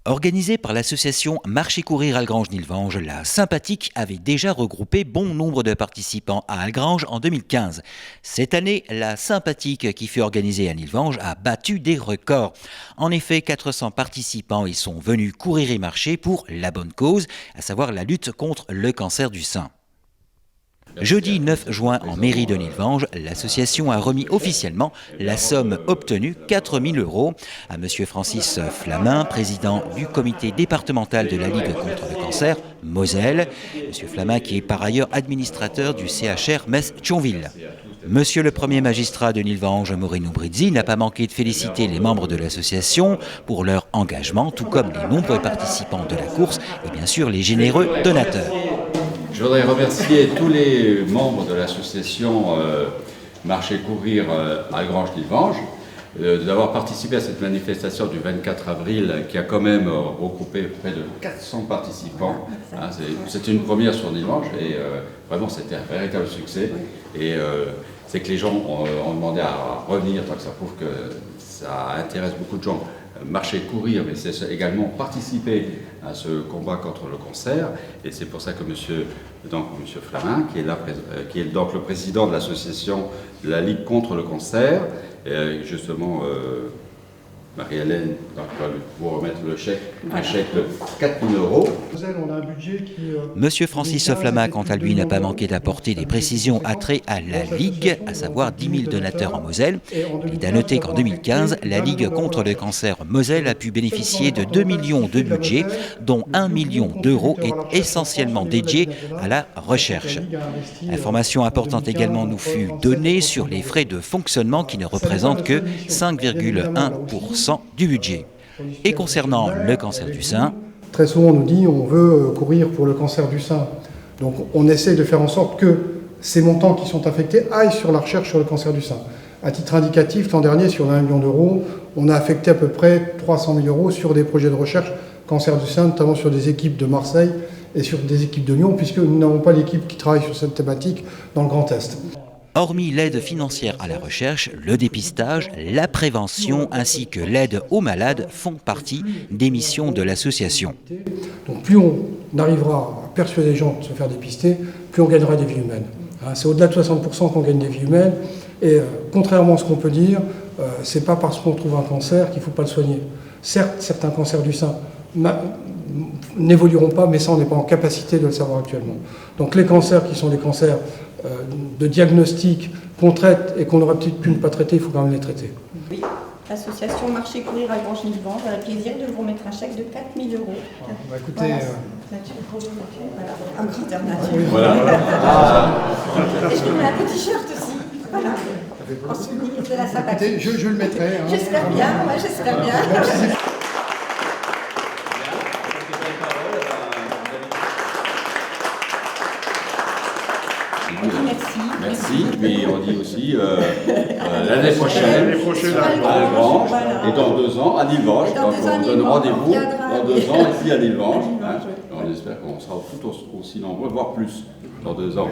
Organisée par l'association Marcher Courir Algrange-Nilvange, la Sympathique avait déjà regroupé bon nombre de participants à Algrange en 2015. Cette année, la Sympathique qui fut organisée à Nilvange a battu des records. En effet, 400 participants y sont venus courir et marcher pour la bonne cause, à savoir la lutte contre le cancer du sein. Jeudi 9 juin, en mairie de Nilvange, l'association a remis officiellement la somme obtenue, 4 000 € à M. Francis Flamin, président du comité départemental de la Ligue contre le cancer, Moselle. M. Flamin qui est par ailleurs administrateur du CHR Metz-Thionville. Monsieur le premier magistrat de Nilvange, Moreno Brizzi, n'a pas manqué de féliciter les membres de l'association pour leur engagement, tout comme les nombreux participants de la course et bien sûr les généreux donateurs. Je voudrais remercier tous les membres de l'association Marcher Courir Algrange-Nilvange d'avoir participé à cette manifestation du 24 avril qui a quand même regroupé près de 400 participants. C'était une première sur Nilvange et vraiment c'était un véritable succès. Et c'est que les gens ont demandé à revenir, donc ça prouve que ça intéresse beaucoup de gens. Marcher, courir, mais c'est également participer à ce combat contre le cancer. Et c'est pour ça que monsieur Flamin, qui est donc le président de l'association de la Ligue contre le cancer, et justement Marie-Hélène va vous remettre le chèque, un chèque de 4 000 €. Monsieur Francis Flamin, quant à lui, n'a pas manqué d'apporter des précisions attrait à la Ligue, à savoir 10 000 donateurs en Moselle. Il est à noter qu'en 2015, la Ligue contre le cancer Moselle a pu bénéficier de 2 millions de budget, dont 1 million d'euros est essentiellement dédié à la recherche. Information importante également nous fut donnée sur les frais de fonctionnement qui ne représentent que 5,1% du budget. Et concernant le cancer du sein, très souvent on nous dit on veut courir pour le cancer du sein. Donc on essaie de faire en sorte que ces montants qui sont affectés aillent sur la recherche sur le cancer du sein. À titre indicatif, l'an dernier, sur 1 million d'euros, on a affecté à peu près 300 000 € sur des projets de recherche cancer du sein, notamment sur des équipes de Marseille et sur des équipes de Lyon, puisque nous n'avons pas l'équipe qui travaille sur cette thématique dans le Grand Est. Hormis l'aide financière à la recherche, le dépistage, la prévention ainsi que l'aide aux malades font partie des missions de l'association. Donc plus on arrivera à persuader les gens de se faire dépister, plus on gagnera des vies humaines. C'est au-delà de 60% qu'on gagne des vies humaines et contrairement à ce qu'on peut dire, c'est pas parce qu'on trouve un cancer qu'il ne faut pas le soigner. Certes, certains cancers du sein n'évolueront pas, mais ça on n'est pas en capacité de le savoir actuellement. Donc les cancers qui sont des cancers de diagnostic qu'on traite et qu'on aurait peut-être pu ne pas traiter, il faut quand même les traiter. Oui, l'association Marcher Courir Algrange-Nilvange a le plaisir de vous remettre un chèque de 4 000 €. Bah, écoutez, voilà. Voilà. Un grand air nature. Voilà. Et je te mets un petit t-shirt aussi. Voilà. En souvenir de la sympathie. Écoutez, je le mettrai. Hein. J'espère bien, ouais, j'espère bien. Merci, mais on dit aussi l'année prochaine à Algrange et dans 2 ans à Nilvange. Donc on donne rendez-vous dans 2 ans ici à Nilvange. On espère qu'on sera tout aussi nombreux, voire plus, dans 2 ans.